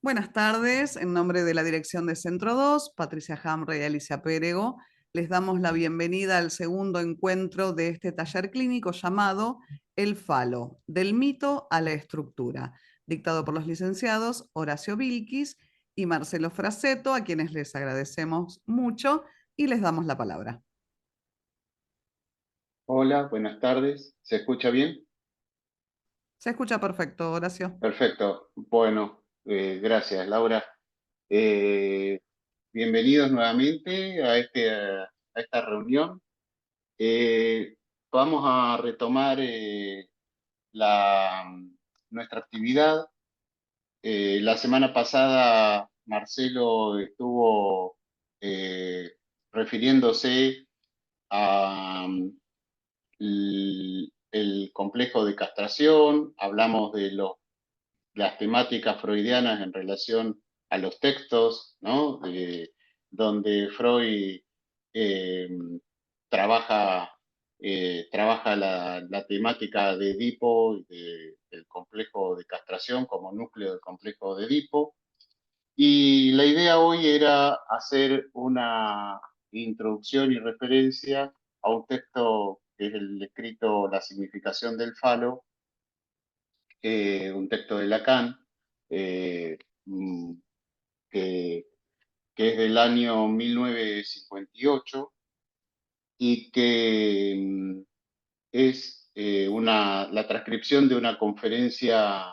Buenas tardes, en nombre de la dirección de Centro 2, Patricia Hamre y Alicia Pérego, les damos la bienvenida al segundo encuentro de este taller clínico llamado El Falo, del mito a la estructura, dictado por los licenciados Horacio Vilkis y Marcelo Fraseto, a quienes les agradecemos mucho y les damos la palabra. Hola, buenas tardes. ¿Se escucha bien? Se escucha perfecto, Horacio. Perfecto. Bueno, gracias, Laura. Eh, Bienvenidos nuevamente a esta reunión. Eh, Vamos a retomar la, nuestra actividad. La semana pasada Marcelo estuvo eh, refiriéndose a el complejo de castración, hablamos de las temáticas freudianas en relación a los textos, ¿no? Donde Freud eh, trabaja, trabaja la temática de Edipo y del complejo de castración como núcleo del complejo de Edipo. Y la idea hoy era hacer una introducción y referencia a un texto que es el escrito La significación del falo, un texto de Lacan, eh, mm, que, que es del año 1958 y que es la transcripción de una conferencia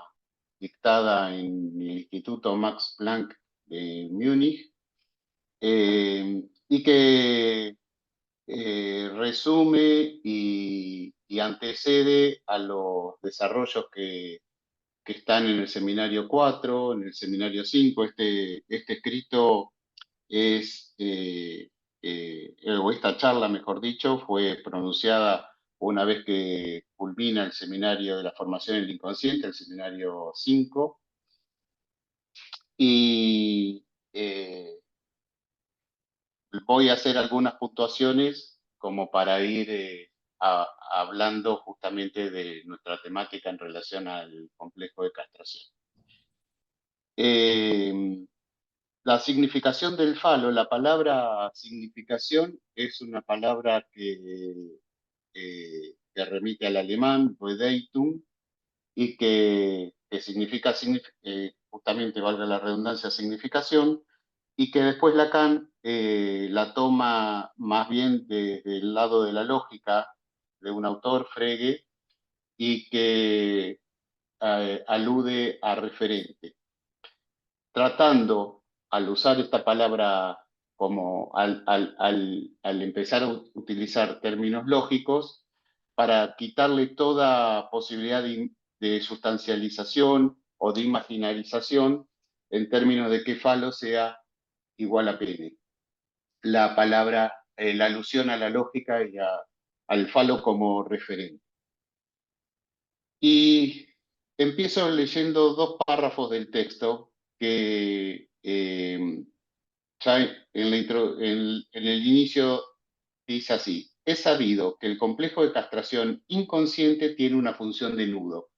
dictada en el Instituto Max Planck de Múnich, y que resume y antecede a los desarrollos que están en el seminario 4, en el seminario 5. Este escrito es, o esta charla, mejor dicho, fue pronunciada una vez que culmina el seminario de la formación en el inconsciente, el seminario 5, y voy a hacer algunas puntuaciones como para ir hablando justamente de nuestra temática en relación al complejo de castración. Eh, la significación del falo, la palabra significación es una palabra que remite al alemán, Bedeutung, y que significa, justamente, valga la redundancia, significación, y que después Lacan la toma más bien desde el lado de la lógica de un autor, Frege, y que alude a referente, tratando, al usar esta palabra como al empezar a utilizar términos lógicos, para quitarle toda posibilidad de sustancialización o de imaginarización en términos de que falo sea igual a pene. La palabra, la alusión a la lógica y al falo como referente. Y empiezo leyendo dos párrafos del texto que ya en el inicio dice así: es sabido que el complejo de castración inconsciente tiene una función de nudo.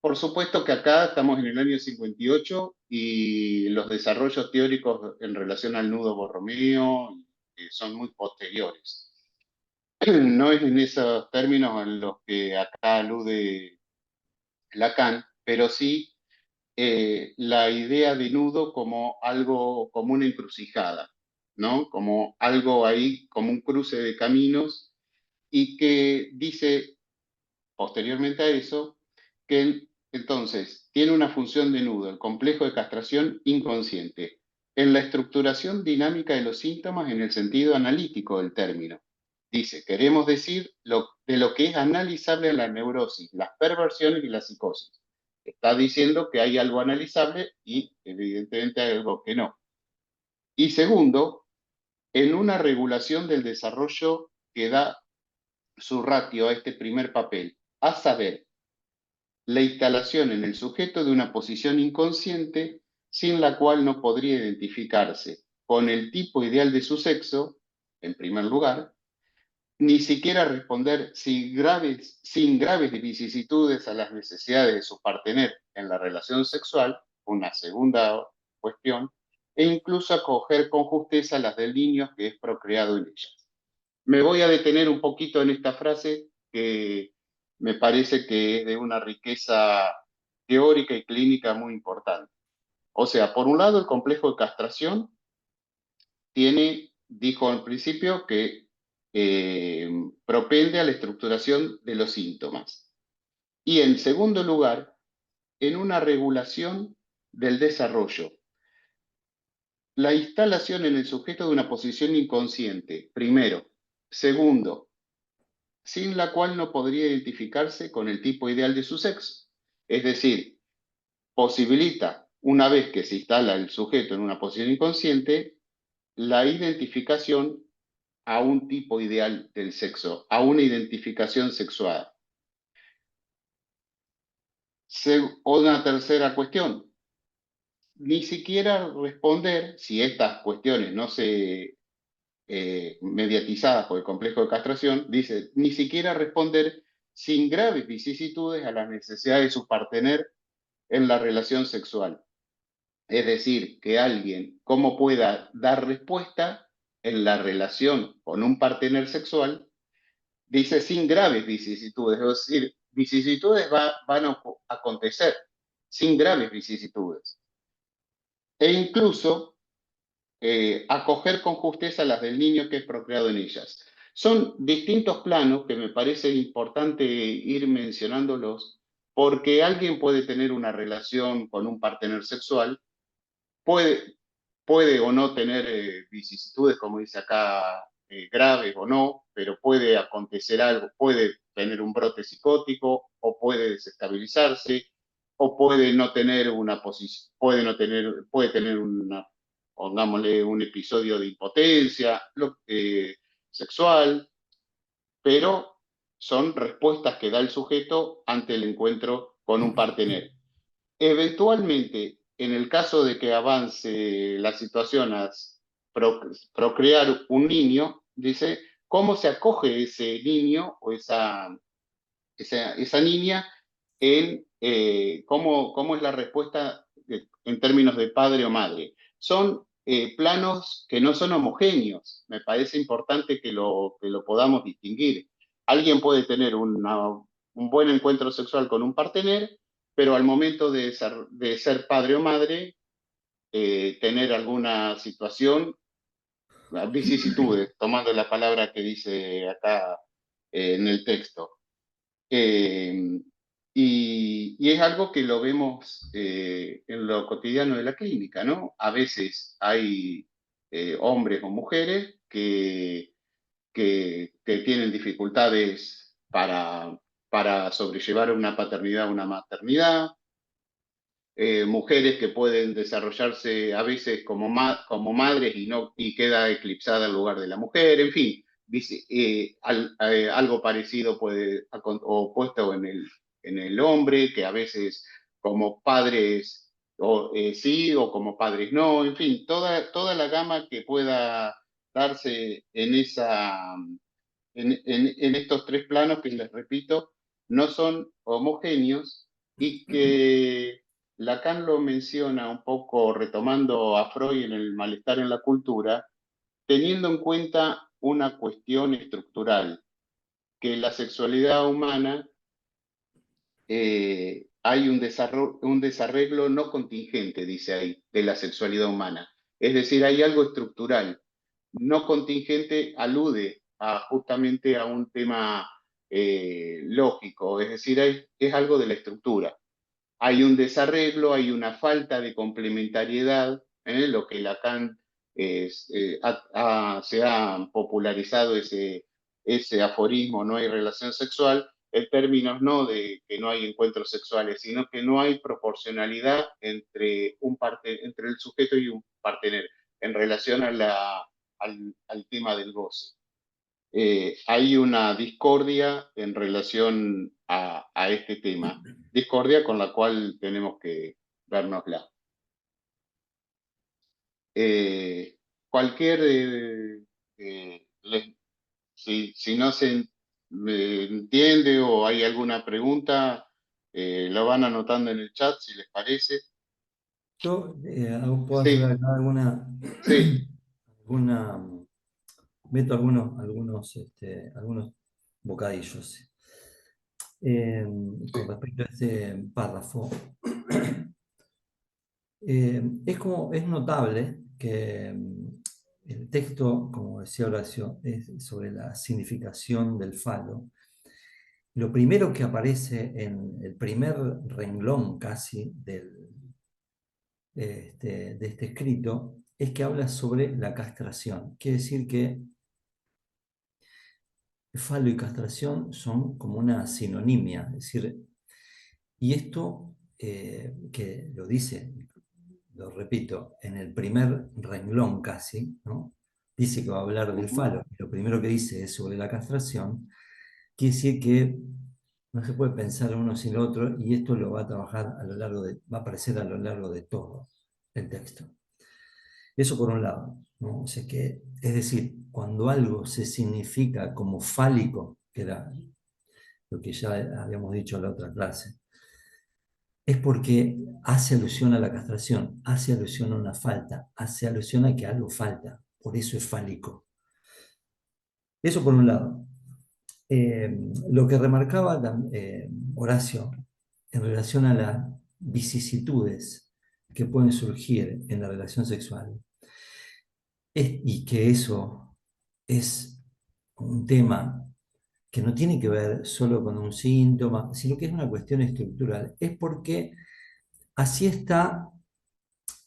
Por supuesto que acá estamos en el año 58 y los desarrollos teóricos en relación al nudo borromeo son muy posteriores. No es en esos términos en los que acá alude Lacan, pero sí la idea de nudo como algo, como una encrucijada, ¿no? Como algo ahí, como un cruce de caminos, y que dice posteriormente a eso que entonces tiene una función de nudo, el complejo de castración inconsciente, en la estructuración dinámica de los síntomas en el sentido analítico del término. Dice, queremos decir de lo que es analizable en la neurosis, las perversiones y la psicosis. Está diciendo que hay algo analizable y evidentemente hay algo que no. Y segundo, en una regulación del desarrollo que da su ratio a este primer papel, a saber, la instalación en el sujeto de una posición inconsciente sin la cual no podría identificarse con el tipo ideal de su sexo, en primer lugar, ni siquiera responder sin graves vicisitudes a las necesidades de su partener en la relación sexual, una segunda cuestión, e incluso acoger con justeza las del niño que es procreado en ellas. Me voy a detener un poquito en esta frase que me parece que es de una riqueza teórica y clínica muy importante. O sea, por un lado, el complejo de castración dijo al principio que propende a la estructuración de los síntomas. Y en segundo lugar, en una regulación del desarrollo. La instalación en el sujeto de una posición inconsciente, primero. Segundo, sin la cual no podría identificarse con el tipo ideal de su sexo. Es decir, posibilita, una vez que se instala el sujeto en una posición inconsciente, la identificación a un tipo ideal del sexo, a una identificación sexual. Una tercera cuestión, ni siquiera responder, si estas cuestiones no se mediatizadas por el complejo de castración, dice, ni siquiera responder sin graves vicisitudes a las necesidades de su partener en la relación sexual. Es decir, que alguien, cómo pueda dar respuesta en la relación con un partener sexual, dice sin graves vicisitudes, es decir, vicisitudes van a acontecer, sin graves vicisitudes. E incluso acoger con justeza las del niño que es procreado en ellas. Son distintos planos que me parece importante ir mencionándolos porque alguien puede tener una relación con un partener sexual, puede, puede o no tener vicisitudes, como dice acá, graves o no, pero puede acontecer algo, puede tener un brote psicótico o puede desestabilizarse o puede no tener una posición, puede tener una, pongámosle, un episodio de impotencia sexual, pero son respuestas que da el sujeto ante el encuentro con un partener. Eventualmente, en el caso de que avance la situación a procrear un niño, dice, ¿cómo se acoge ese niño o esa niña en cómo es la respuesta en términos de padre o madre? Son planos que no son homogéneos. Me parece importante que lo podamos distinguir. Alguien puede tener un buen encuentro sexual con un partener, pero al momento de ser padre o madre, tener alguna situación, vicisitudes, tomando la palabra que dice acá en el texto. Eh, y es algo que lo vemos en lo cotidiano de la clínica, ¿no? A veces hay hombres o mujeres que tienen dificultades para sobrellevar una paternidad o una maternidad, mujeres que pueden desarrollarse a veces como madres y queda eclipsada el lugar de la mujer, en fin, algo parecido puede, o puesto en el hombre, que a veces como padres sí o como padres no, en fin, toda la gama que pueda darse en estos tres planos que les repito, no son homogéneos y que Lacan lo menciona un poco retomando a Freud en el malestar en la cultura, teniendo en cuenta una cuestión estructural, que la sexualidad humana hay un desarreglo no contingente, dice ahí, de la sexualidad humana. Es decir, hay algo estructural. No contingente alude justamente a un tema lógico, es decir, es algo de la estructura. Hay un desarreglo, hay una falta de complementariedad, lo que Lacan se ha popularizado ese aforismo, no hay relación sexual, en términos no de que no hay encuentros sexuales, sino que no hay proporcionalidad entre el sujeto y un partener en relación al tema del goce. Hay una discordia en relación a este tema, discordia con la cual tenemos que vernosla. Cualquier, si no se entiende o hay alguna pregunta, lo van anotando en el chat si les parece. Yo puedo hacer Sí, acá sí, alguna, meto algunos bocadillos. Con respecto a este párrafo, es notable que el texto, como decía Horacio, es sobre la significación del falo. Lo primero que aparece en el primer renglón casi de este escrito es que habla sobre la castración. Quiere decir que falo y castración son como una sinonimia, es decir, y esto que lo dice, lo repito, en el primer renglón casi, ¿no? Dice que va a hablar del ujú, falo, y lo primero que dice es sobre la castración, quiere decir que no se puede pensar uno sin el otro, y esto lo va a trabajar va a aparecer a lo largo de todo el texto. Eso por un lado, ¿no? O sea que, es decir, cuando algo se significa como fálico, que era lo que ya habíamos dicho en la otra clase, es porque hace alusión a la castración, hace alusión a una falta, hace alusión a que algo falta, por eso es fálico. Eso por un lado. Lo que remarcaba Horacio en relación a las vicisitudes que pueden surgir en la relación sexual, y que eso es un tema que no tiene que ver solo con un síntoma, sino que es una cuestión estructural, es porque así está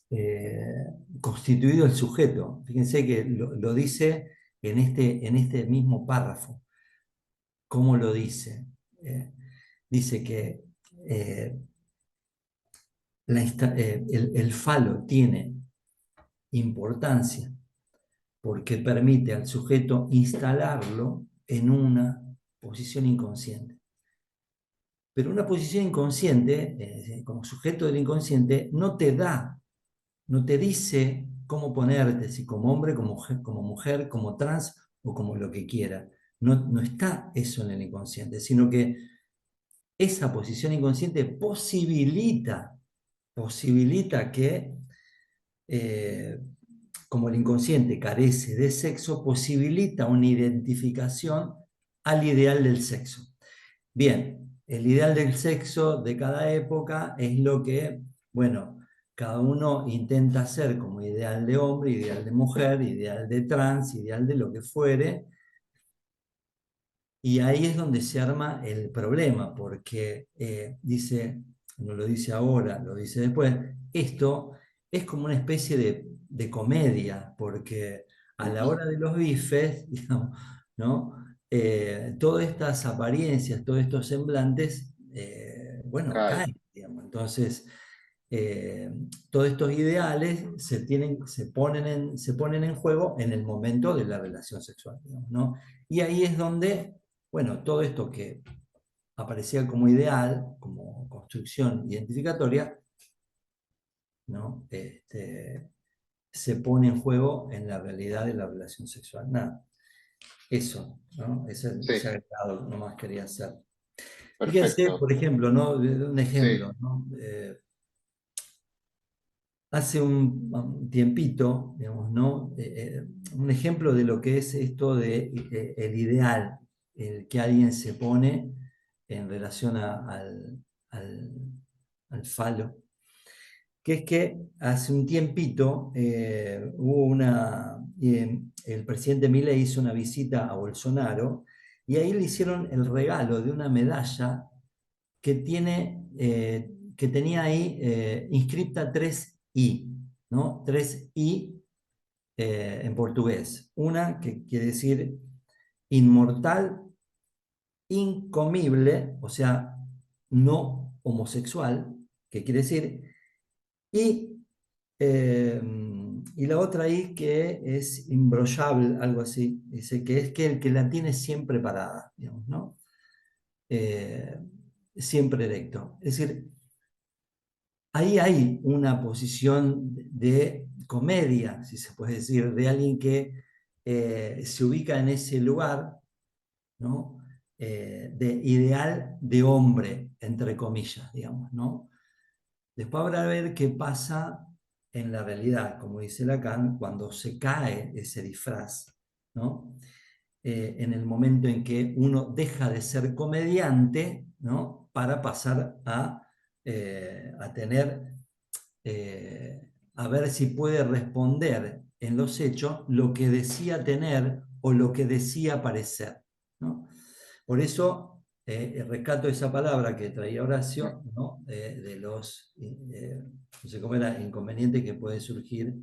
eh, constituido el sujeto. Fíjense que lo dice en este mismo párrafo. ¿Cómo lo dice? Eh, Dice que eh, el falo tiene importancia porque permite al sujeto instalarlo en una posición inconsciente. Pero una posición inconsciente, como sujeto del inconsciente, no te dice cómo ponerte, si como hombre, como mujer, como trans o como lo que quiera. No está eso en el inconsciente, sino que esa posición inconsciente posibilita que, eh, como el inconsciente carece de sexo, posibilita una identificación al ideal del sexo. Bien, el ideal del sexo de cada época es lo que, bueno, cada uno intenta hacer como ideal de hombre, ideal de mujer, ideal de trans, ideal de lo que fuere, y ahí es donde se arma el problema, porque dice, no lo dice ahora, lo dice después, esto es como una especie de comedia, porque a la ujú, hora de los bifes, digamos, ¿no? Todas estas apariencias, todos estos semblantes, bueno, cae, caen, digamos. Entonces, todos estos ideales se ponen en juego en el momento de la relación sexual, digamos, ¿no? Y ahí es donde, bueno, todo esto que aparecía como ideal, como construcción identificatoria, ¿no? Se pone en juego en la realidad de la relación sexual. Nada, eso, ¿no? sí, Ese agregado nomás quería hacer. Fíjense, perfecto, por ejemplo, ¿no? Un sí, ejemplo, ¿no? Hace un tiempito, digamos, ¿no? Un ejemplo de lo que es esto de el ideal, el que alguien se pone en relación al, al falo, que es que hace un tiempito el presidente Milei hizo una visita a Bolsonaro y ahí le hicieron el regalo de una medalla que tenía ahí inscripta 3I, ¿no? 3I en portugués. Una que quiere decir inmortal, incomible, o sea, no homosexual, que quiere decir, y, eh, y la otra I que es imbrollable, algo así, dice que es que el que la tiene siempre parada, digamos, ¿no? Eh, Siempre erecto. Es decir, ahí hay una posición de comedia, si se puede decir, de alguien que se ubica en ese lugar, ¿no? De ideal de hombre, entre comillas, digamos, ¿no? Después habrá que ver qué pasa en la realidad, como dice Lacan, cuando se cae ese disfraz, ¿no? En el momento en que uno deja de ser comediante, ¿no? Para pasar a tener, a ver si puede responder en los hechos lo que decía tener o lo que decía parecer, ¿no? Por eso rescato esa palabra que traía Horacio, ¿no? De los, no sé cómo era, inconvenientes que puede surgir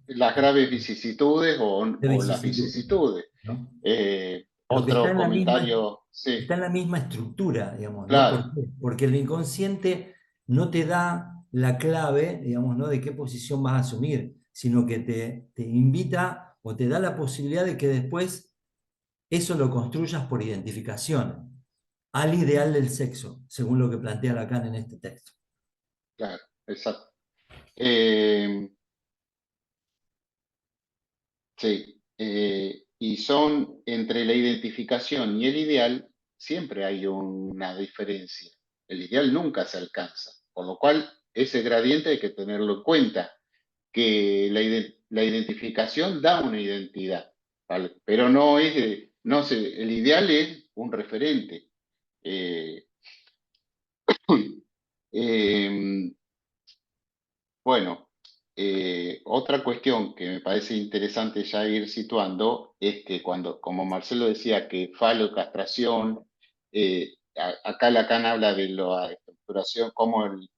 Las graves vicisitudes de o las vicisitud, vicisitudes. ¿no? Pero que Otro comentario, está sí, en la misma estructura, digamos, ¿no? ¿Por claro, qué? Porque el inconsciente no te da la clave, digamos, ¿no? De qué posición vas a asumir, sino que te invita o te da la posibilidad de que después eso lo construyas por identificación al ideal del sexo, según lo que plantea Lacan en este texto. claro, exacto. Eh, sí, y son entre la identificación y el ideal, siempre hay una diferencia. El ideal nunca se alcanza, por lo cual ese gradiente hay que tenerlo en cuenta, que la identificación da una identidad, ¿vale? Pero no es, no sé, el ideal es un referente. Eh, eh, Bueno, otra cuestión que me parece interesante ya ir situando es que cuando, como Marcelo decía, que falo, castración, acá Lacan habla de la estructuración, como el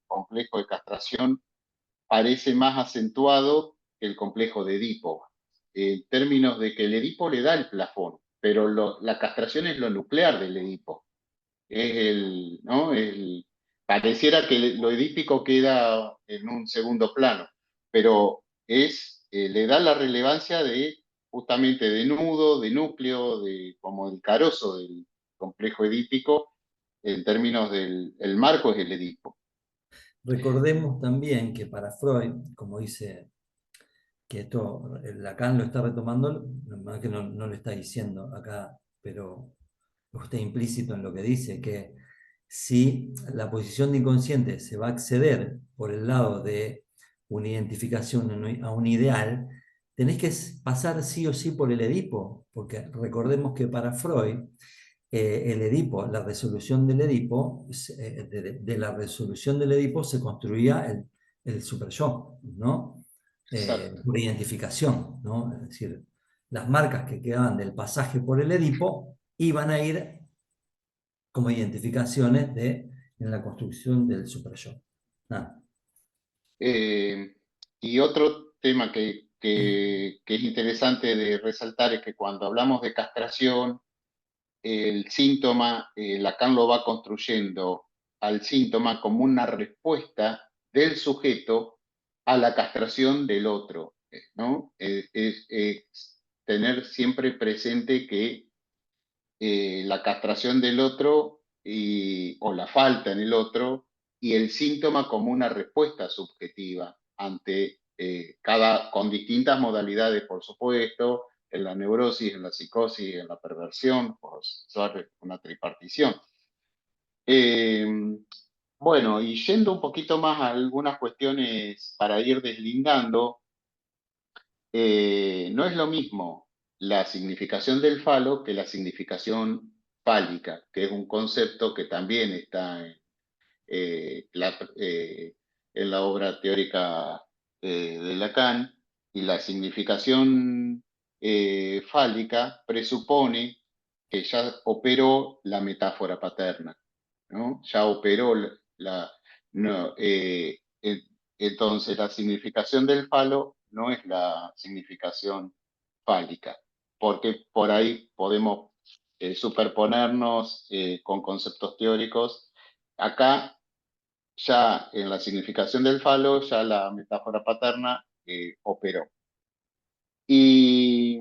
complejo de castración parece más acentuado que el complejo de Edipo, en términos de que el Edipo le da el plafón, pero la castración es lo nuclear del Edipo, es el, ¿no? Pareciera que lo edípico queda en un segundo plano, pero le da la relevancia de justamente de nudo, de núcleo, como el carozo del complejo edípico, en términos del el marco es el Edipo. Recordemos también que para Freud, como dice que esto Lacan lo está retomando, no es que no lo está diciendo acá, pero está implícito en lo que dice, que si la posición de inconsciente se va a acceder por el lado de una identificación a un ideal, tenés que pasar sí o sí por el Edipo, porque recordemos que para Freud, el Edipo, la resolución del Edipo, de la resolución del Edipo se construía el superyo, ¿no? Exacto. Por identificación, ¿no? Es decir, las marcas que quedaban del pasaje por el Edipo iban a ir como identificaciones en la construcción del superyo. Ah, Eh, y otro tema que es interesante de resaltar es que cuando hablamos de castración, el síntoma, Lacan lo va construyendo al síntoma como una respuesta del sujeto a la castración del otro, ¿no? Es tener siempre presente que la castración del otro o la falta en el otro y el síntoma como una respuesta subjetiva ante con distintas modalidades, por supuesto, en la neurosis, en la psicosis, en la perversión, por usar una tripartición. Eh, bueno, y yendo un poquito más a algunas cuestiones para ir deslindando, no es lo mismo la significación del falo que la significación fálica, que es un concepto que también está en la obra teórica de Lacan, y la significación fálica presupone que ya operó la metáfora paterna, ¿no? Ya operó no, entonces la significación del falo no es la significación fálica, porque por ahí podemos superponernos con conceptos teóricos. Acá ya en la significación del falo, ya la metáfora paterna operó. Y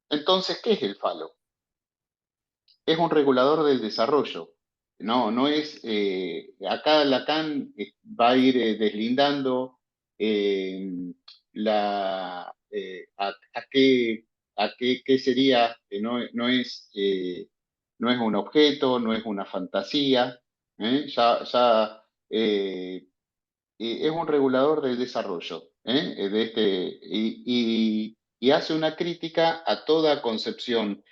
entonces, ¿qué es el falo? Es un regulador del desarrollo. No es, acá Lacan va a ir deslindando eh, qué sería, no es un objeto, no es una fantasía, ¿eh? Ya es un regulador del desarrollo, y hace una crítica a toda concepción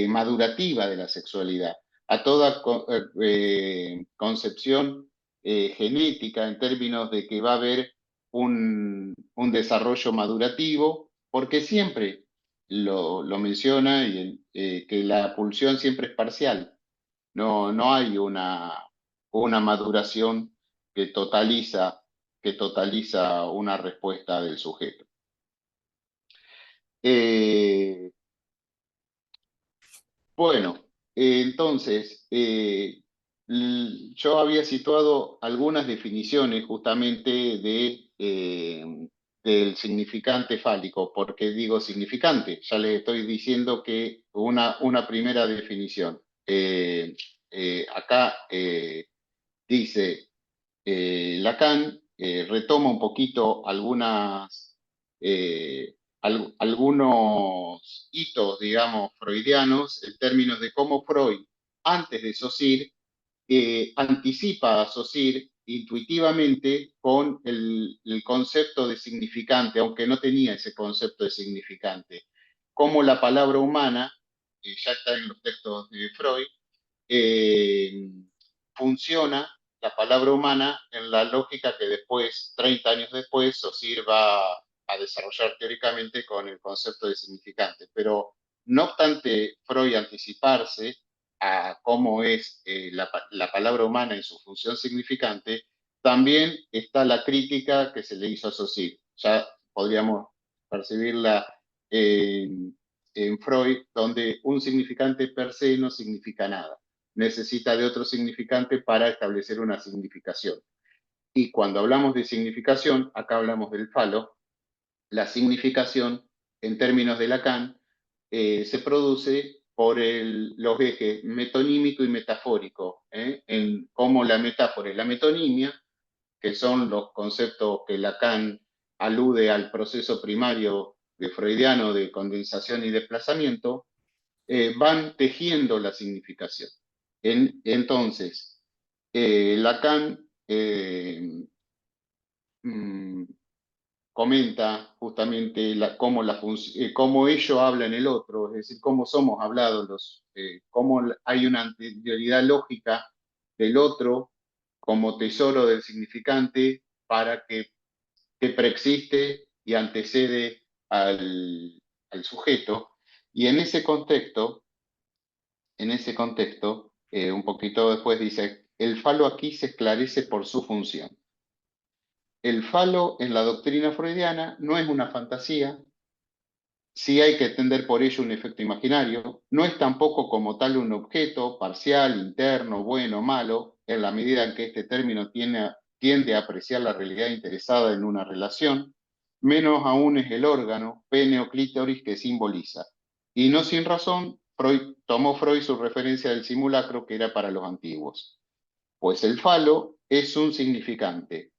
madurativa de la sexualidad, a toda concepción genética en términos de que va a haber un desarrollo madurativo, porque siempre lo menciona, que la pulsión siempre es parcial, no hay una maduración que totaliza una respuesta del sujeto. Bueno, entonces, yo había situado algunas definiciones justamente del significante fálico. ¿Por qué digo significante? Ya les estoy diciendo que una primera definición. Acá dice Lacan, retoma un poquito algunos hitos, digamos, freudianos, en términos de cómo Freud, antes de Saussure, anticipa a Saussure intuitivamente con el concepto de significante, aunque no tenía ese concepto de significante. Cómo la palabra humana, ya está en los textos de Freud, funciona la palabra humana en la lógica que después, 30 años después, Saussure va a desarrollar teóricamente con el concepto de significante. Pero no obstante Freud anticiparse a cómo es la palabra humana en su función significante, también está la crítica que se le hizo a Saussure. Ya podríamos percibirla en Freud, donde un significante per se no significa nada. Necesita de otro significante para establecer una significación. Y cuando hablamos de significación, acá hablamos del falo, la significación, en términos de Lacan, se produce por los ejes metonímico y metafórico, en cómo la metáfora y la metonimia, que son los conceptos que Lacan alude al proceso primario de freudiano de condensación y desplazamiento, van tejiendo la significación. Entonces, Lacan comenta justamente cómo ello habla en el otro, es decir, cómo somos hablados, cómo hay una anterioridad lógica del otro como tesoro del significante para que preexiste y antecede al sujeto. Y en ese contexto, un poquito después dice, el falo aquí se esclarece por su función. El falo en la doctrina freudiana no es una fantasía, sí hay que entender por ello un efecto imaginario, no es tampoco como tal un objeto parcial, interno, bueno, malo, en la medida en que este término tiende a apreciar la realidad interesada en una relación, menos aún es el órgano, pene o clítoris que simboliza. Y no sin razón, tomó Freud su referencia del simulacro que era para los antiguos. Pues el falo es un significante.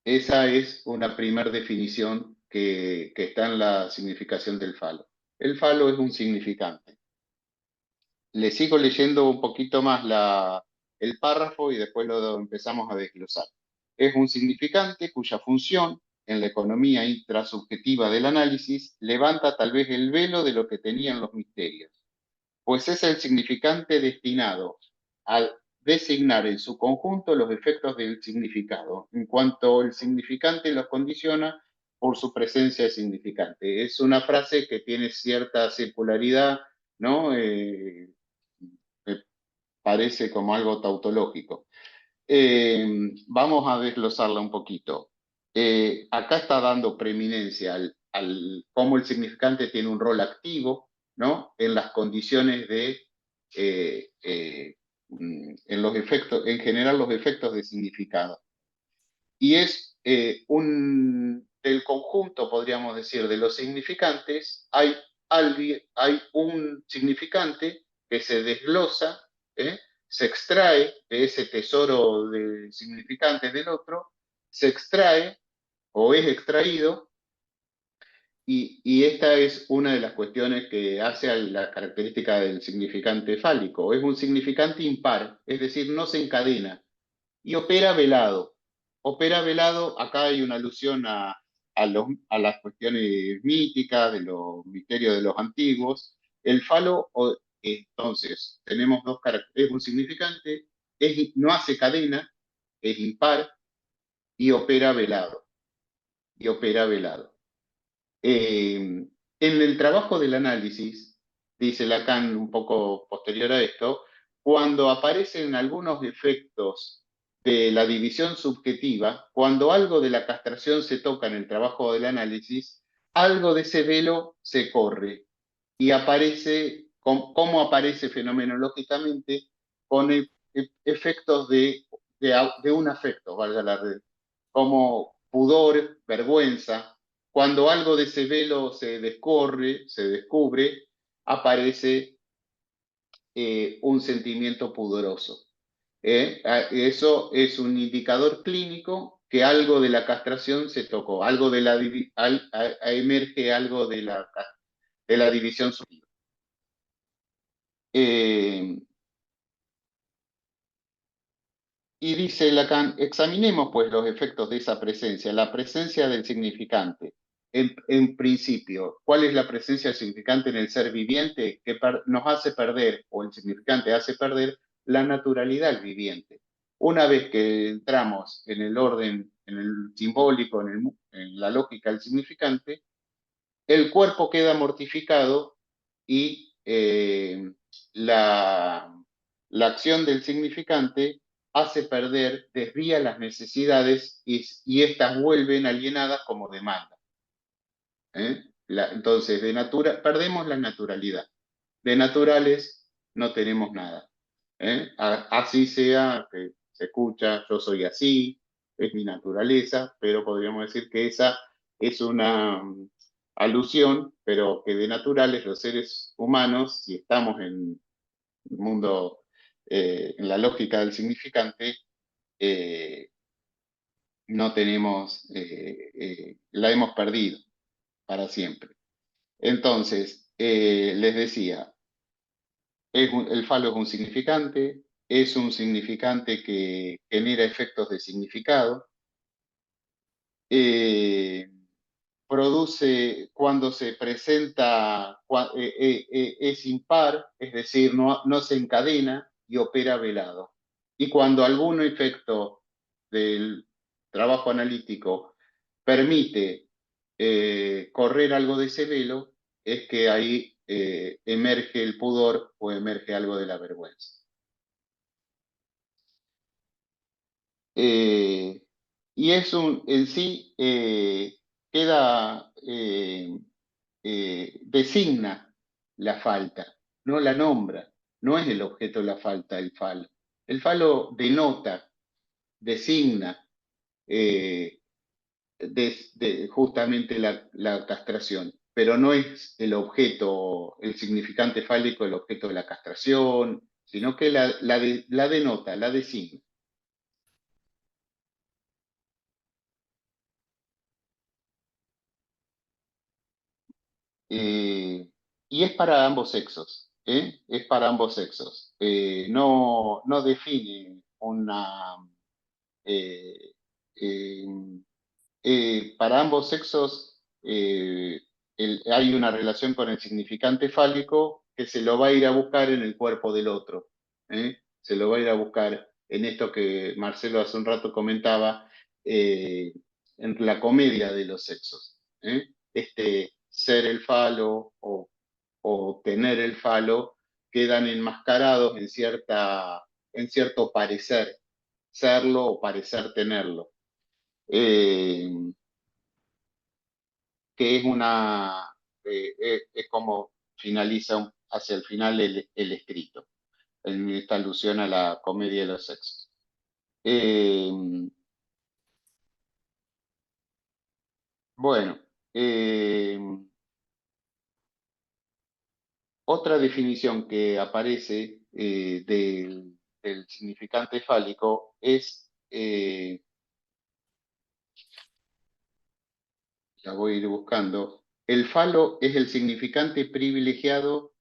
Esa es una primera definición que está en la significación del falo. El falo es un significante. Le sigo leyendo un poquito más el párrafo y después lo empezamos a desglosar. Es un significante cuya función en la economía intrasubjetiva del análisis levanta tal vez el velo de lo que tenían los misterios, pues es el significante destinado a designar en su conjunto los efectos del significado, en cuanto el significante los condiciona por su presencia de significante. Es una frase que tiene cierta circularidad, ¿no? Me parece como algo tautológico. Vamos a desglosarla un poquito. Acá está dando preeminencia al cómo el significante tiene un rol activo, ¿no? En las condiciones en los efectos, en general los efectos de significado. Y es del conjunto, podríamos decir, de los significantes, hay un significante que se desglosa, se extrae de ese tesoro de significantes del otro, se extrae o es extraído, y esta es una de las cuestiones que hace a la característica del significante fálico. Es un significante impar, es decir, no se encadena, y opera velado. Opera velado, acá hay una alusión a las cuestiones míticas, de los misterios de los antiguos. El falo, entonces, tenemos dos caracteres, es un significante, no hace cadena, es impar y opera velado. Y opera velado. En el trabajo del análisis, dice Lacan un poco posterior a esto, cuando aparecen algunos efectos de la división subjetiva, cuando algo de la castración se toca en el trabajo del análisis, algo de ese velo se corre y aparece, ¿cómo aparece fenomenológicamente? Con efectos de un afecto, valga la red, como pudor, vergüenza. Cuando algo de ese velo se descorre, se descubre, aparece un sentimiento pudoroso. Eso es un indicador clínico que algo de la castración se tocó, algo de emerge algo de la división subjetiva. Y dice Lacan, examinemos pues los efectos de esa presencia, la presencia del significante. En principio, ¿cuál es la presencia del significante en el ser viviente? Que nos hace perder, o el significante hace perder, la naturalidad viviente. Una vez que entramos en el orden, en el simbólico, en la lógica del significante, el cuerpo queda mortificado y la acción del significante hace perder, desvía las necesidades y éstas vuelven alienadas como demanda. Entonces, perdemos la naturalidad. De naturales no tenemos nada. Así sea, que se escucha, yo soy así, es mi naturaleza, pero podríamos decir que esa es una alusión, pero que de naturales los seres humanos, si estamos en el mundo, en la lógica del significante, no tenemos, la hemos perdido para siempre. Entonces, les decía, el falo es un significante que genera efectos de significado, produce cuando se presenta, es impar, es decir, no se encadena y opera velado. Y cuando algún efecto del trabajo analítico permite correr algo de ese velo, es que ahí emerge el pudor o emerge algo de la vergüenza. Y en sí queda, designa la falta, no la nombra, no es el objeto de la falta el falo. El falo denota, designa justamente la castración, pero no es el objeto, el significante fálico, el objeto de la castración, sino que la denota, la designa. Y es para ambos sexos, es para ambos sexos. No define una... eh, eh, para ambos sexos hay una relación con el significante fálico que se lo va a ir a buscar en el cuerpo del otro. Se lo va a ir a buscar en esto que Marcelo hace un rato comentaba, en la comedia de los sexos. Este ser el falo o tener el falo quedan enmascarados en cierto parecer, serlo o parecer tenerlo. Que es como finaliza hacia el final el escrito, en esta alusión a la comedia de los sexos. Bueno, otra definición que aparece del significante fálico es, la voy a ir buscando, el falo es el significante privilegiado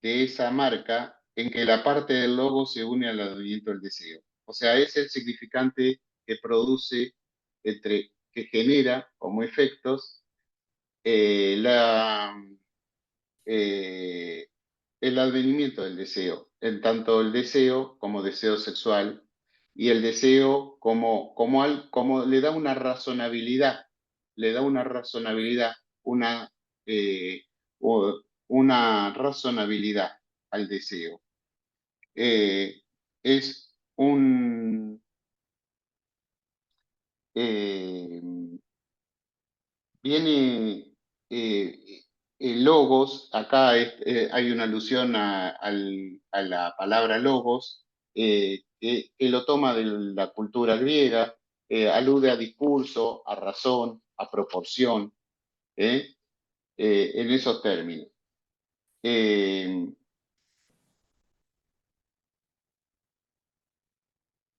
de esa marca en que la parte del logo se une al advenimiento del deseo. O sea, es el significante que produce, que genera como efectos eh, la, eh, el advenimiento del deseo, en tanto el deseo como deseo sexual y el deseo como le da una razonabilidad, le da una, eh, una razonabilidad al deseo. Es un... eh, viene el logos, acá hay una alusión a la palabra logos, que lo toma de la cultura griega, alude a discurso, a razón, a proporción, ¿eh? En esos términos. Eh,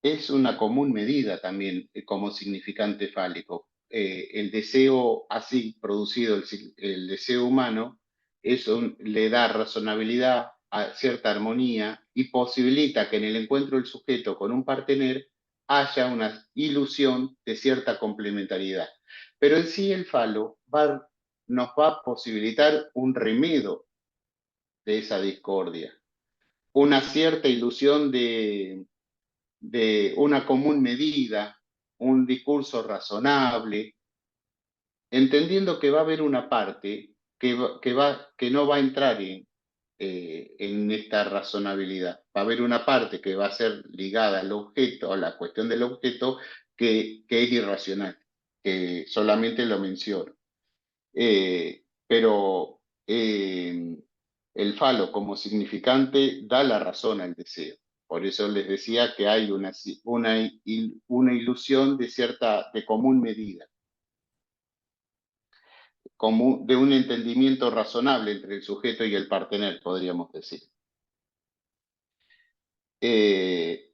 Es una común medida también como significante fálico. El deseo así producido, el deseo humano, eso le da razonabilidad, a cierta armonía y posibilita que en el encuentro del sujeto con un partener haya una ilusión de cierta complementariedad. Pero en sí el falo nos va a posibilitar un remedio de esa discordia, una cierta ilusión de una común medida, un discurso razonable, entendiendo que va a haber una parte que no va a entrar en esta razonabilidad. Va a haber una parte que va a ser ligada al objeto, a la cuestión del objeto, que es irracional, que solamente lo menciono. Pero el falo como significante da la razón al deseo. Por eso les decía que hay una ilusión de común medida, de un entendimiento razonable entre el sujeto y el partener, podríamos decir. Eh,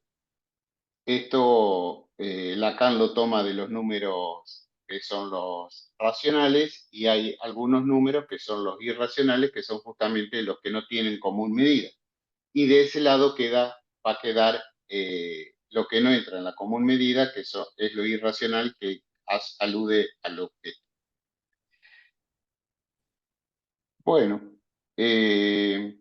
Esto Lacan lo toma de los números que son los racionales y hay algunos números que son los irracionales, que son justamente los que no tienen común medida. Y de ese lado va a quedar lo que no entra en la común medida, que es lo irracional que alude al objeto. Bueno, eh,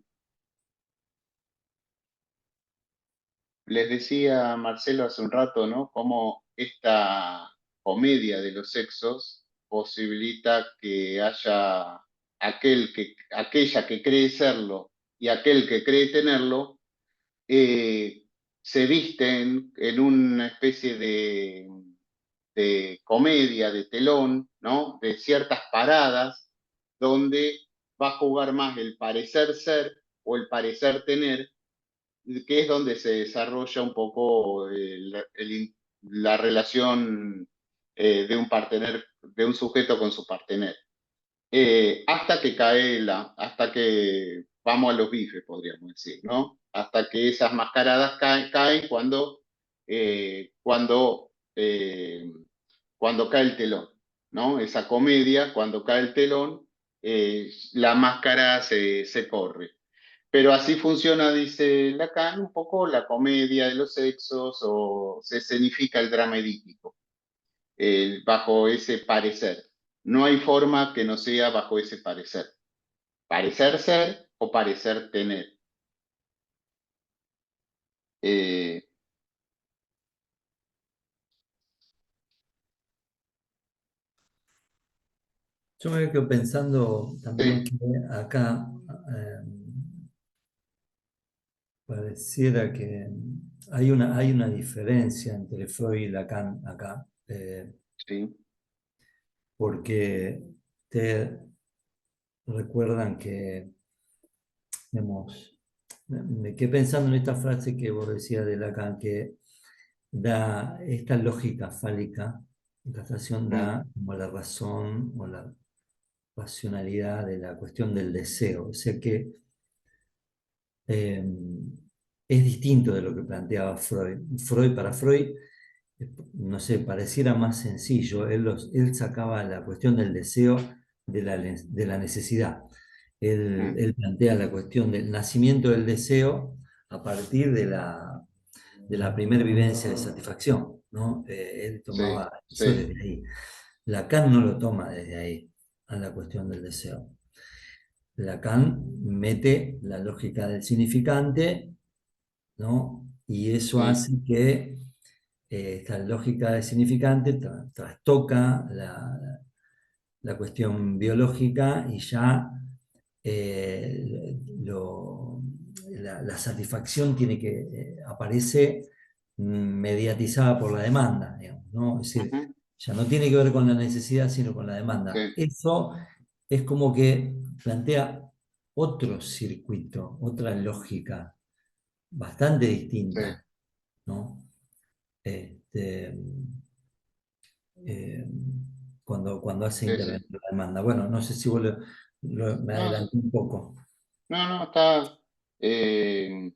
les decía Marcelo hace un rato, ¿no? Cómo esta comedia de los sexos posibilita que haya aquella que cree serlo y aquel que cree tenerlo, eh, se visten en una especie de comedia, de telón, ¿no? De ciertas paradas, donde va a jugar más el parecer ser o el parecer tener, que es donde se desarrolla un poco la relación de un partener, de un sujeto con su partener. Hasta que vamos a los bifes, podríamos decir, ¿no? Hasta que esas mascaradas caen eh, cuando cae el telón, ¿no? Esa comedia, cuando cae el telón, la máscara se corre. Pero así funciona, dice Lacan, un poco la comedia de los sexos o se escenifica el drama edípico bajo ese parecer. No hay forma que no sea bajo ese parecer. Parecer ser o parecer tener. Eh, Yo me quedo pensando también sí, que acá pareciera que hay una diferencia entre Freud y Lacan acá, sí, porque te recuerdan que, digamos, me quedé pensando en esta frase que vos decías de Lacan, que da esta lógica fálica, la castración mm, da como la razón o la racionalidad de la cuestión del deseo. O sea que eh, es distinto de lo que planteaba Freud. Para Freud, no sé, pareciera más sencillo. Él sacaba la cuestión del deseo de la necesidad. mm, Él plantea la cuestión del nacimiento del deseo a partir de la primera vivencia de satisfacción, ¿no? Él sí, tomaba eso sí. desde ahí. Lacan no lo toma desde ahí a la cuestión del deseo. Lacan mete la lógica del significante, ¿no? Y eso Mm, hace que esta lógica del significante trastoca la cuestión biológica y ya la satisfacción tiene que aparece mediatizada por la demanda, digamos, ¿no? Es decir, ujú, ya no tiene que ver con la necesidad, sino con la demanda. sí, Eso es como que plantea otro circuito, otra lógica bastante sí. distinta, ¿no? Este, eh, cuando hace Sí, sí. intervenir la demanda. Bueno, no sé si vos me No, adelanté un poco. no, no, está. eh,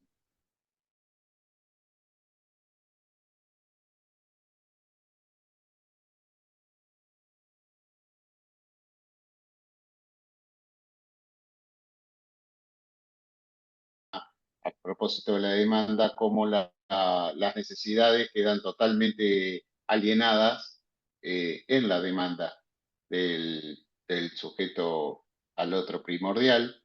a propósito de la demanda, cómo las necesidades quedan totalmente alienadas en la demanda del sujeto al otro primordial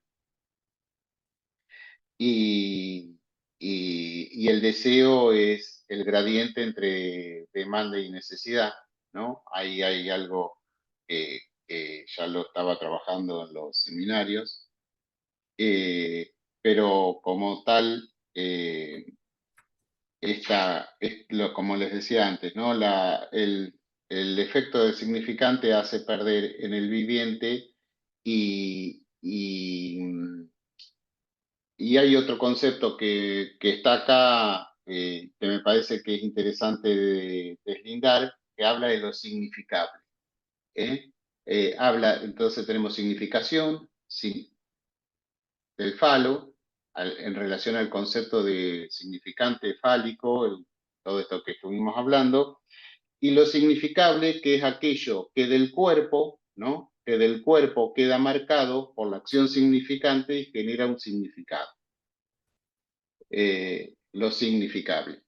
y, y el deseo es el gradiente entre demanda y necesidad, ¿no? Ahí hay algo que ya lo estaba trabajando en los seminarios, pero como tal, como les decía antes, ¿no? El efecto del significante hace perder en el viviente y, y, y hay otro concepto que está acá, que me parece que es interesante de deslindar, que habla de lo significable. ¿Eh? Entonces tenemos significación del falo en relación al concepto de significante fálico, todo esto que estuvimos hablando, y lo significable, que es aquello que del cuerpo, ¿no? Que del cuerpo queda marcado por la acción significante y genera un significado. Lo significable.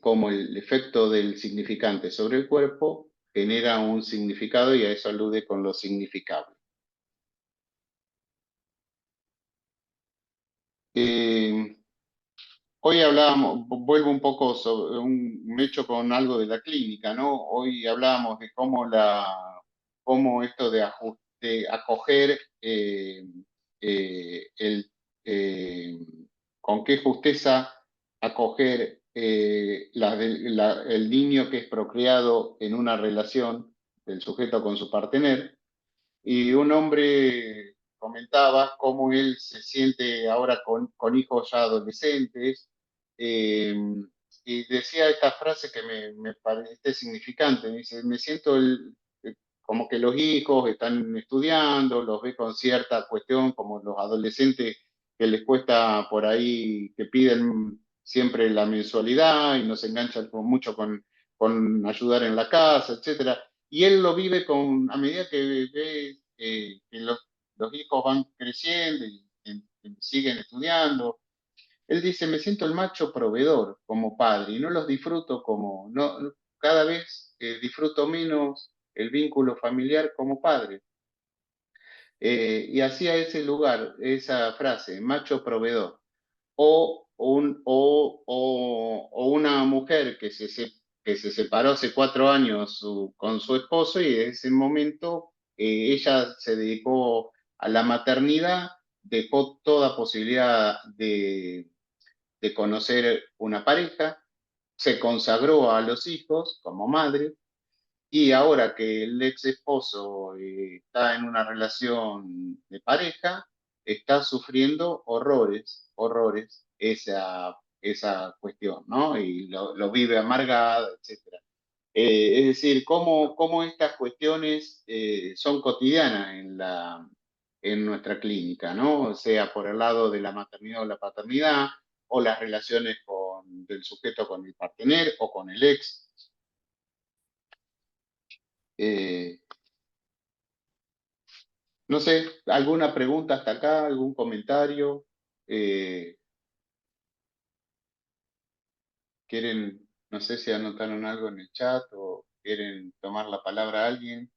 Como el efecto del significante sobre el cuerpo genera un significado y a eso alude con lo significable. Eh, Hoy hablábamos, vuelvo un poco sobre me echo con algo de la clínica, ¿no? Hoy hablábamos de cómo esto de acoger el, eh, con qué justeza acoger el niño que es procreado en una relación del sujeto con su partener y un hombre comentaba cómo él se siente ahora con hijos ya adolescentes, eh, y decía esta frase que me parece significante, dice, me siento como que los hijos están estudiando, los ve con cierta cuestión, como los adolescentes que les cuesta por ahí, que piden siempre la mensualidad y no se enganchan mucho con ayudar en la casa, etcétera. Y él lo vive a medida que ve que los hijos van creciendo y siguen estudiando. Él dice, me siento el macho proveedor como padre y no los disfruto no, cada vez disfruto menos el vínculo familiar como padre. Y hacía ese lugar, esa frase, macho proveedor o una mujer que se separó hace 4 años con su esposo y en ese momento ella se dedicó a la maternidad, dejó toda posibilidad de conocer una pareja, se consagró a los hijos como madre y ahora que el ex esposo está en una relación de pareja, está sufriendo horrores esa cuestión, ¿no? Y lo vive amargado, etcétera. Es decir, cómo estas cuestiones son cotidianas en nuestra clínica, ¿no? Sea por el lado de la maternidad o la paternidad, o las relaciones del sujeto con el partener o con el ex. Eh, No sé, ¿alguna pregunta hasta acá? ¿Algún comentario? Eh, ¿Quieren, no sé si anotaron algo en el chat o quieren tomar la palabra a alguien?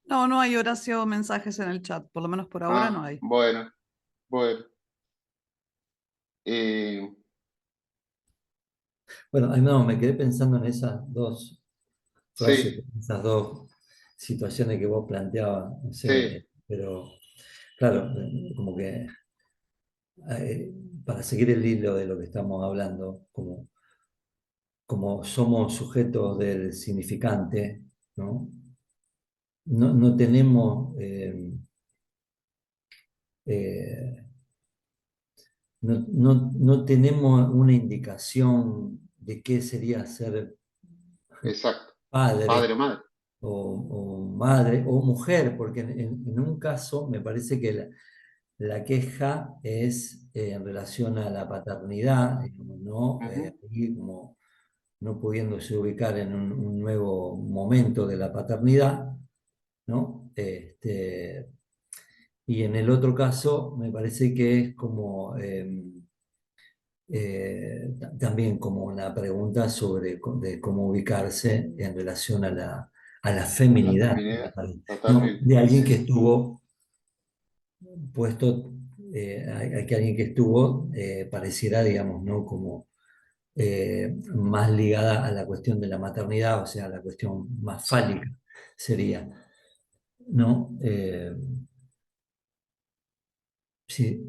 No, no hay Horacio mensajes en el chat, por lo menos por ahora no hay. Bueno, bueno. eh, Bueno, ay, no, me quedé pensando en esas dos frases, sí, esas dos situaciones que vos planteabas, no sé, sí, pero claro, como que para seguir el hilo de lo que estamos hablando, como somos sujetos del significante, ¿no? No tenemos, eh, no tenemos una indicación de qué sería ser exacto. Padre, padre madre. o madre o mujer, porque en un caso me parece que la queja es en relación a la paternidad, digamos, ¿no? Ujú, Ahí como no pudiéndose ubicar en un nuevo momento de la paternidad, ¿no? Y en el otro caso me parece que es como también como una pregunta sobre de cómo ubicarse en relación a la a la feminidad, me feminidad, parece. ¿No? totalmente. De alguien Sí, que sí, estuvo puesto, que alguien que estuvo pareciera, digamos, ¿no? Como más ligada a la cuestión de la maternidad, o sea, la cuestión más sí, fálica sería, ¿no? Sí, sí,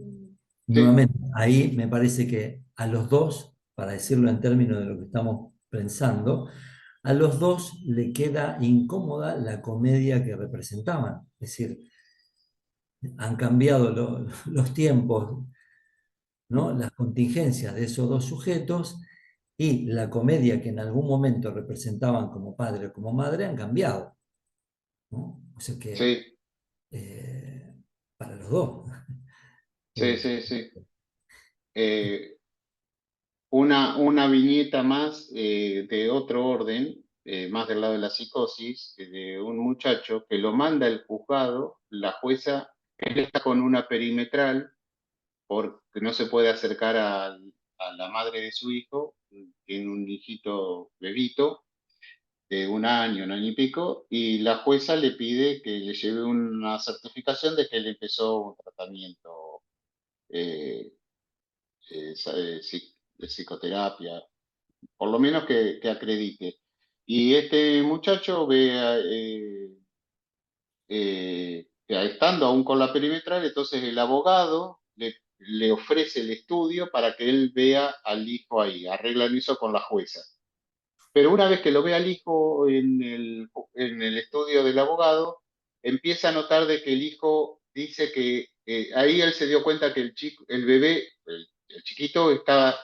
nuevamente, ahí me parece que a los dos, para decirlo en términos de lo que estamos pensando, a los dos le queda incómoda la comedia que representaban. Es decir, han cambiado los tiempos, ¿no? Las contingencias de esos dos sujetos y la comedia que en algún momento representaban como padre o como madre han cambiado, ¿no? O sea que sí, eh, para los dos. sí, Eh, sí, sí. Eh, una viñeta más de otro orden, más del lado de la psicosis, de un muchacho que lo manda el juzgado, la jueza, él está con una perimetral porque no se puede acercar a la madre de su hijo, tiene un hijito bebito de un año y pico, y la jueza le pide que le lleve una certificación de que él empezó un tratamiento eh, de psicoterapia, por lo menos que acredite. Y este muchacho ve, que estando aún con la perimetral, entonces el abogado le ofrece el estudio para que él vea al hijo ahí, arreglan eso con la jueza. Pero una vez que lo ve al hijo en el estudio del abogado, empieza a notar de que el hijo dice que ahí él se dio cuenta que el bebé, el chiquito, estaba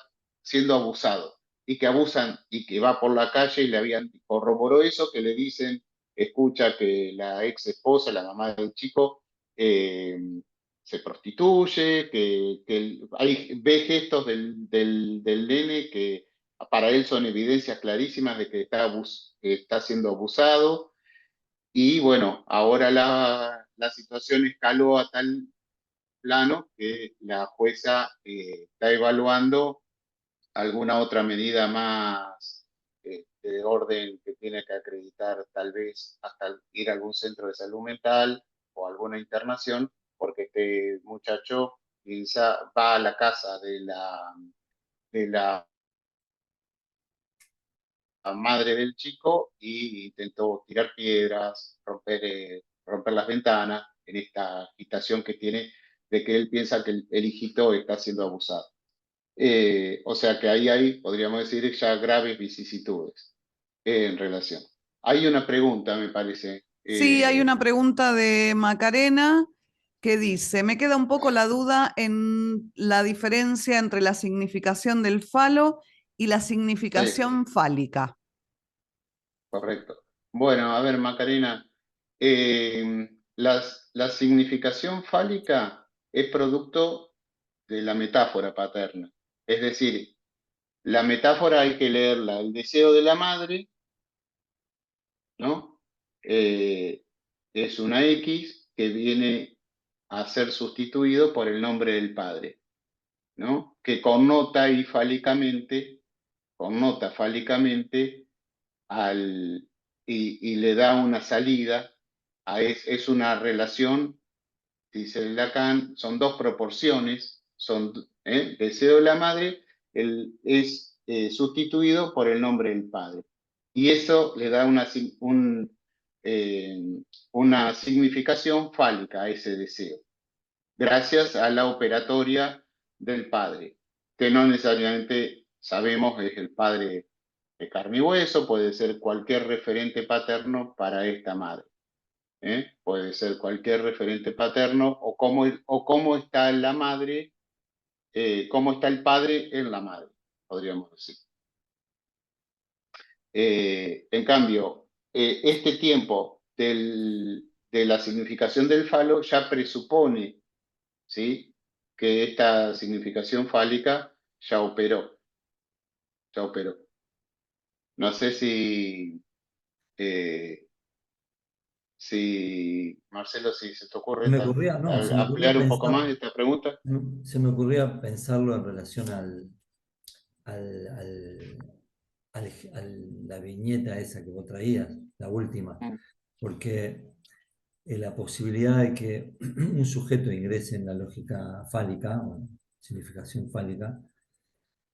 siendo abusado y que abusan y que va por la calle y le habían corroboró eso, que le dicen, escucha que la ex esposa, la mamá del chico, eh, se prostituye, ve gestos del nene que para él son evidencias clarísimas de que que está siendo abusado. Y bueno, ahora la situación escaló a tal plano que la jueza está evaluando alguna otra medida más de orden que tiene que acreditar, tal vez hasta ir a algún centro de salud mental o alguna internación, porque este muchacho va a la casa de la madre del chico y intentó tirar piedras, romper las ventanas en esta agitación que tiene de que él piensa que el hijito está siendo abusado. O sea que ahí hay, podríamos decir, ya graves vicisitudes en relación. Hay una pregunta, me parece. Sí, hay una pregunta de Macarena que dice, me queda un poco la duda en la diferencia entre la significación del falo y la Sí, significación fálica. correcto. Bueno, a ver, Macarena, la significación fálica es producto de la metáfora paterna. Es decir, la metáfora hay que leerla, el deseo de la madre, ¿no? Eh, es una X que viene a ser sustituido por el nombre del Padre, ¿no? Que connota fálicamente y le da una salida, es una relación, dice Lacan, son dos proporciones, deseo de la madre es sustituido por el nombre del padre. Y eso le da una significación fálica a ese deseo, gracias a la operatoria del padre, que no necesariamente sabemos es el padre de carne y hueso, puede ser cualquier referente paterno para esta madre. Puede ser cualquier referente paterno o cómo está la madre, cómo está el padre en la madre, podríamos decir. En cambio, este tiempo de la significación del falo ya presupone, ¿sí?, que esta significación fálica ya operó. No sé si Marcelo, si se te ocurre se me ocurría ampliar un poco pensar, más esta pregunta. se me ocurría pensarlo en relación al, al- a la viñeta esa que vos traías, la última, Mm, porque la posibilidad de que un sujeto ingrese en la lógica fálica, o significación fálica,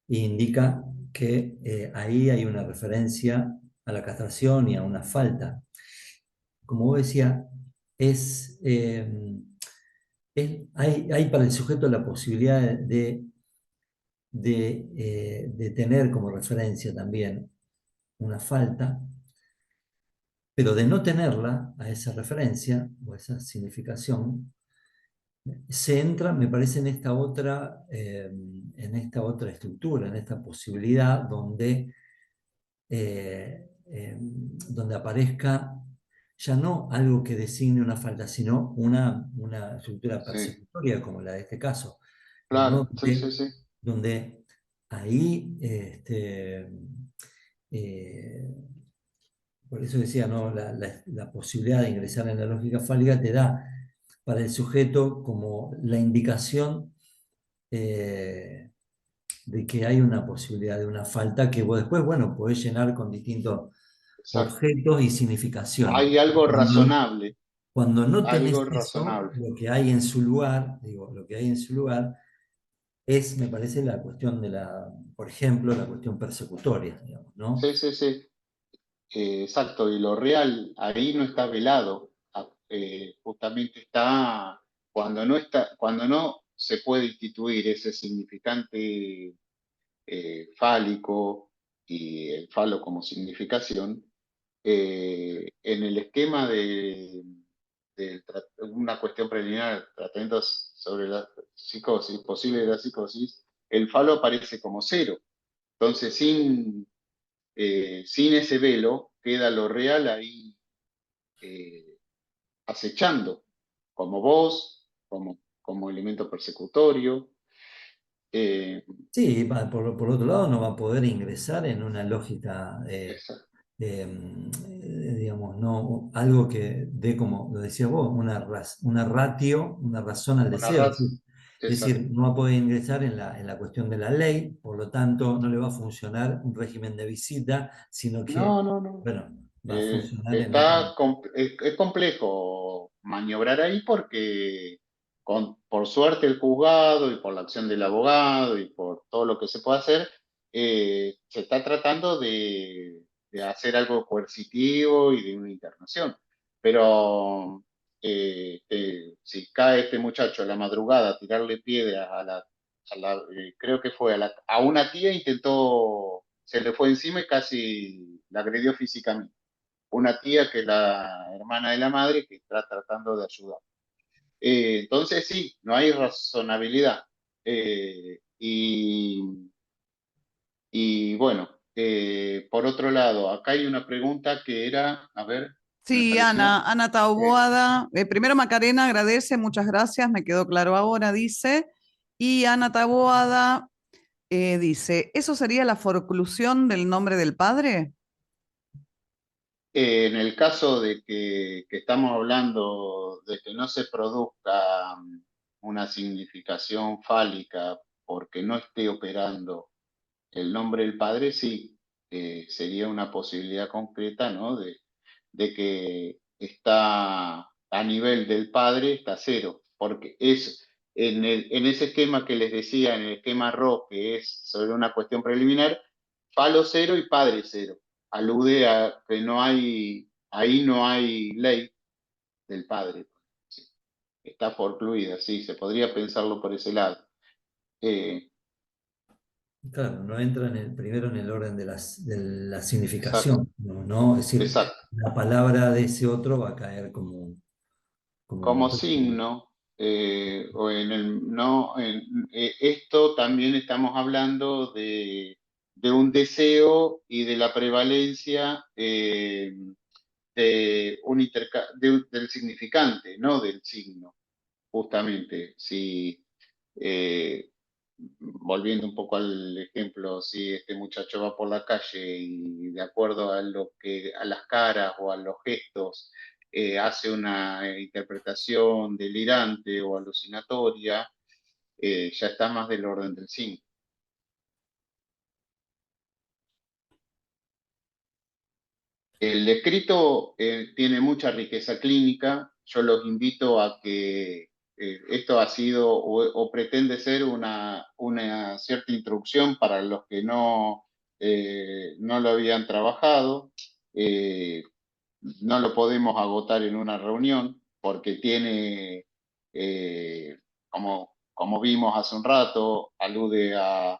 indica que ahí hay una referencia a la castración y a una falta. Como vos decías, hay para el sujeto la posibilidad de tener como referencia también una falta, pero de no tenerla, a esa referencia o esa significación, se entra, me parece, en esta otra estructura, en esta posibilidad donde aparezca ya no algo que designe una falta, sino una estructura sí, persecutoria como la de este caso, ¿no? claro, sí, sí. Donde ahí, eh, por eso decía, ¿no? La posibilidad de ingresar en la lógica fálica te da para el sujeto como la indicación eh, de que hay una posibilidad de una falta que vos después, bueno, podés llenar con distintos Exacto. objetos y significaciones. Hay algo razonable, Cuando no tenés algo eso, razonable. lo que hay en su lugar, digo, lo que hay en su lugar es, me parece, la cuestión por ejemplo, la cuestión persecutoria, digamos, ¿no? Sí, sí, sí. Exacto. Y lo real ahí no está velado. Justamente cuando no se puede instituir ese significante fálico y el falo como significación, en el esquema una cuestión preliminar, tratamientos sobre la psicosis, posible de la psicosis, el falo aparece como cero. Entonces, sin ese velo, queda lo real ahí eh, acechando, como voz, como elemento persecutorio. Eh, Sí, por otro lado, no va a poder ingresar en una lógica, esa- digamos, no, algo que dé, como lo decías vos, una ratio, una razón al una deseo. raz, Es esa- decir, no va a poder ingresar en la cuestión de la ley, por lo tanto, no le va a funcionar un régimen de visita, sino que, No, no, no. bueno, va a funcionar Es complejo maniobrar ahí porque por suerte el juzgado y por la acción del abogado y por todo lo que se puede hacer, se está tratando de hacer algo coercitivo y de una internación. Pero si cae este muchacho a la madrugada a tirarle piedras creo que fue a una tía, se le fue encima y casi la agredió físicamente, una tía que es la hermana de la madre que está tratando de ayudar. Entonces sí, no hay razonabilidad. Y bueno, por otro lado, acá hay una pregunta que era, a ver, me Sí, pareció. Ana eh, Taboada. Primero Macarena agradece, muchas gracias, me quedó claro ahora, dice. Y Ana Taboada dice, ¿eso sería la forclusión del nombre del padre? En el caso de que estamos hablando de que no se produzca una significación fálica porque no esté operando el nombre del padre, sí, sería una posibilidad concreta, ¿no? De que está a nivel del padre, está cero, porque es en ese esquema que les decía, en el esquema RO, que es sobre una cuestión preliminar, falo cero y padre cero. Alude a que no hay, ahí no hay ley del padre. Sí. Está forcluida, sí, se podría pensarlo por ese lado. Eh, Claro, no entra primero en el orden de la exacto, significación, ¿no? ¿No? Es decir, exacto. la palabra de ese otro va a caer como Como signo, o en el, no, esto también estamos hablando de un deseo y de la prevalencia del significante, no del signo, justamente. Si, eh, volviendo un poco al ejemplo, si este muchacho va por la calle y de acuerdo a lo que, a las caras o a los gestos, hace una interpretación delirante o alucinatoria, ya está más del orden del signo. El escrito tiene mucha riqueza clínica. Yo los invito a que esto ha sido o pretende ser una cierta introducción para los que no lo habían trabajado. Eh, no lo podemos agotar en una reunión porque tiene, como vimos hace un rato, alude a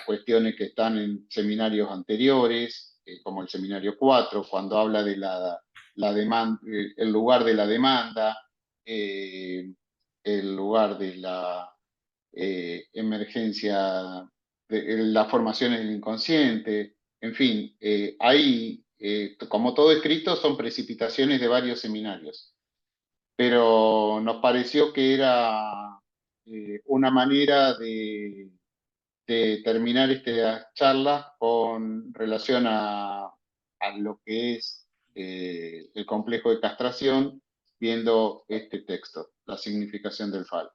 cuestiones que están en seminarios anteriores, como el seminario 4 cuando habla de la demanda, el lugar de la demanda, eh, el lugar de la emergencia, de la formación en el inconsciente, en fin, hay, como todo escrito, son precipitaciones de varios seminarios, pero nos pareció que era una manera de terminar estas charlas con relación a lo que es el complejo de castración, viendo este texto, la significación del falo.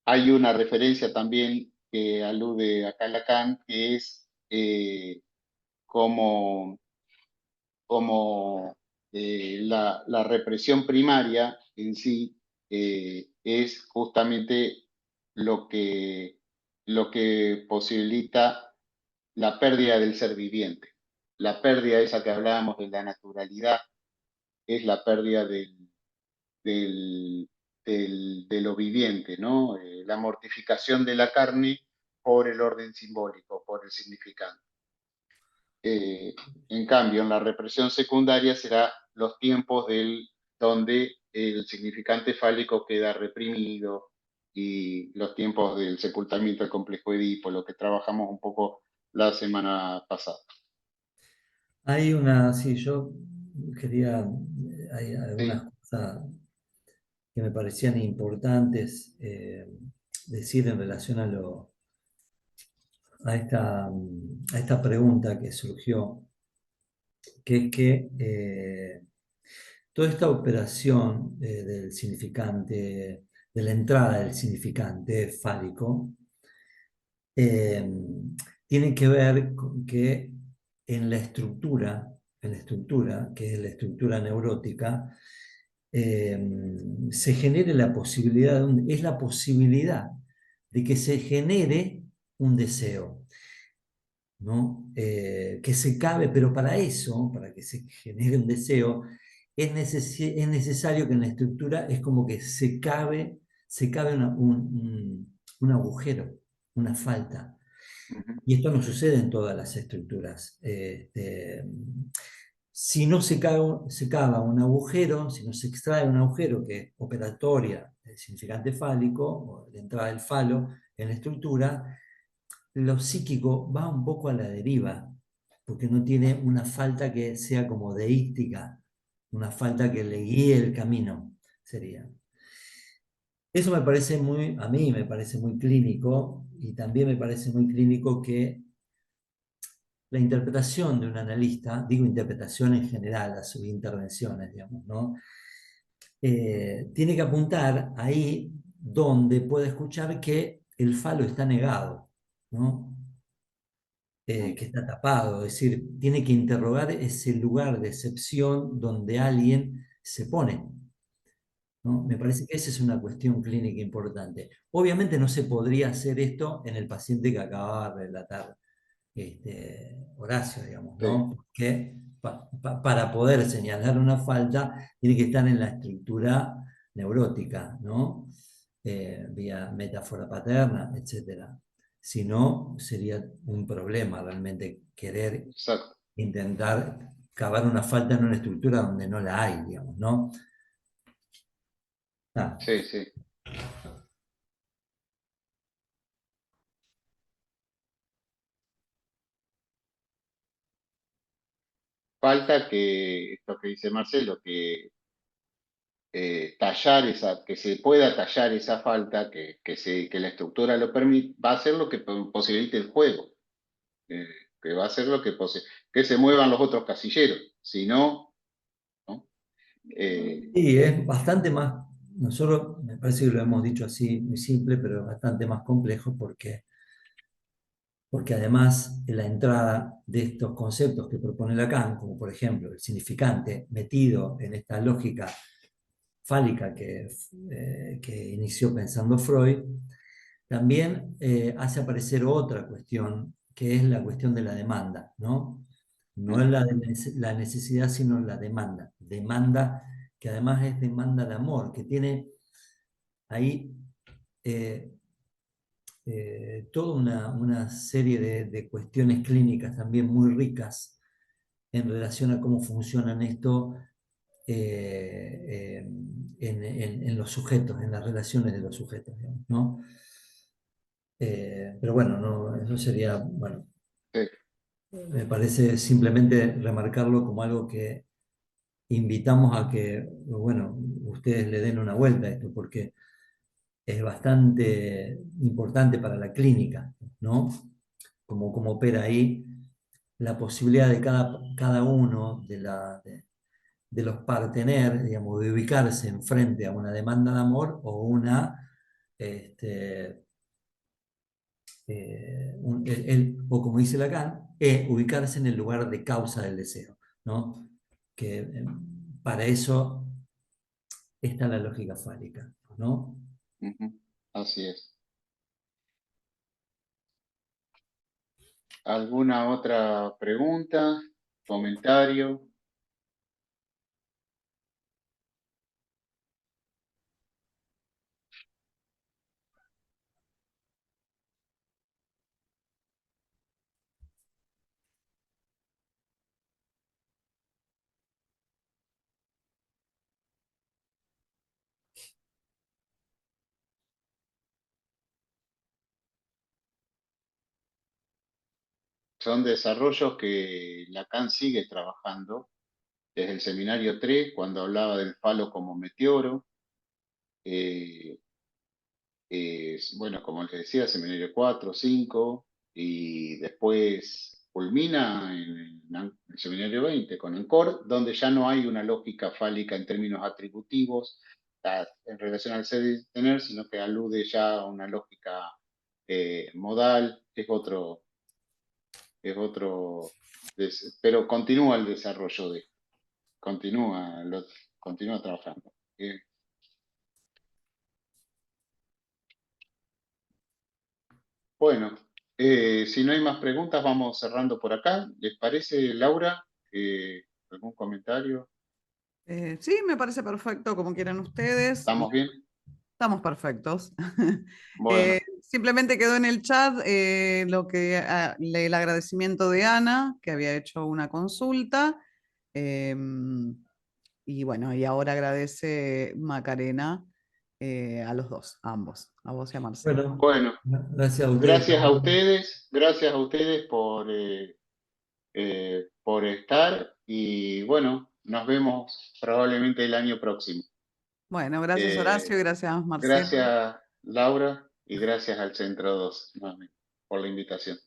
Hay una referencia también que alude a Lacan, que es como, la represión primaria en sí es justamente lo que, lo que posibilita la pérdida del ser viviente. La pérdida esa que hablábamos de la naturalidad es la pérdida del, de lo viviente, ¿no? La mortificación de la carne por el orden simbólico, por el significante. Eh, en cambio, en la represión secundaria será los tiempos donde el significante fálico queda reprimido y los tiempos del sepultamiento del complejo Edipo, lo que trabajamos un poco la semana pasada. Sí, yo quería, hay algunas Sí, cosas que me parecían importantes decir en relación a esta pregunta que surgió, que es que toda esta operación del significante, de la entrada del significante fálico, eh, tiene que ver con que en la estructura, que es la estructura neurótica, eh, se genere la posibilidad, es la posibilidad de que se genere un deseo, ¿no? Que se cabe, pero para eso, para que se genere un deseo, es necesario que en la estructura es como que se cabe un agujero, una falta. uh-huh. Y esto no sucede en todas las estructuras. Si no se cava un agujero, si no se extrae un agujero que es operatoria del significante fálico, o de entrada del falo en la estructura, lo psíquico va un poco a la deriva, porque no tiene una falta que sea como deística, una falta que le guíe el camino, sería. Eso me parece a mí me parece muy clínico, y también me parece muy clínico que la interpretación de un analista, digo interpretación en general, a sus intervenciones, digamos, ¿no? Tiene que apuntar ahí donde puede escuchar que el falo está negado, ¿no? Que está tapado, es decir, tiene que interrogar ese lugar de excepción donde alguien se pone, ¿no? Me parece que esa es una cuestión clínica importante. Obviamente no se podría hacer esto en el paciente que acababa de relatar Horacio, digamos, Sí, ¿no? Porque para poder señalar una falta tiene que estar en la estructura neurótica, ¿no? Vía metáfora paterna, etcétera. Si no, sería un problema realmente querer exacto. intentar cavar una falta en una estructura donde no la hay, digamos, ¿no? Ah, Sí, sí. Falta que, esto que dice Marcelo, que tallar esa, que se pueda tallar esa falta, que la estructura lo permite, va a ser lo que posibilite el juego, eh, que va a ser lo que se muevan los otros casilleros. Si no, ¿no? sí, es bastante más, nosotros me parece que lo hemos dicho así, muy simple, pero bastante más complejo porque además de la entrada de estos conceptos que propone Lacan, como por ejemplo el significante metido en esta lógica fálica que inició pensando Freud, también hace aparecer otra cuestión, que es la cuestión de la demanda, ¿no? No es la necesidad, sino la demanda. Demanda que además es demanda de amor, que tiene ahí eh, toda una serie de cuestiones clínicas también muy ricas en relación a cómo funcionan esto en los sujetos, en las relaciones de los sujetos, digamos, ¿no? Pero bueno, no, eso sería, bueno, Sí, me parece simplemente remarcarlo como algo que invitamos a que, bueno, ustedes le den una vuelta a esto, porque es bastante importante para la clínica, ¿no? Como opera ahí la posibilidad de cada uno de los partener, digamos, de ubicarse enfrente a una demanda de amor o este, o como dice Lacan, ubicarse en el lugar de causa del deseo, ¿no? Que para eso está la lógica fálica, ¿no? ujú, así es. ¿Alguna otra pregunta, comentario? Son desarrollos que Lacan sigue trabajando desde el seminario 3, cuando hablaba del falo como meteoro. eh, bueno, como les decía, seminario 4, 5, y después culmina en el seminario 20 con Encore, donde ya no hay una lógica fálica en términos atributivos en relación al ser y tener, sino que alude ya a una lógica modal, es otro, pero continúa el desarrollo continúa, continúa trabajando. Bueno, si no hay más preguntas, vamos cerrando por acá. ¿Les parece, Laura? ¿Algún comentario? Sí, me parece perfecto, como quieran ustedes. ¿Estamos bien? Estamos perfectos. Bueno, Simplemente quedó en el chat el agradecimiento de Ana, que había hecho una consulta. Y bueno, y ahora agradece Macarena a los dos, a ambos, a vos y a Marcelo. Bueno, bueno, gracias a ustedes también. gracias a ustedes por estar y bueno, nos vemos probablemente el año próximo. Bueno, gracias Horacio y gracias Marcelo. Gracias Laura y gracias al Centro 2 nuevamente por la invitación.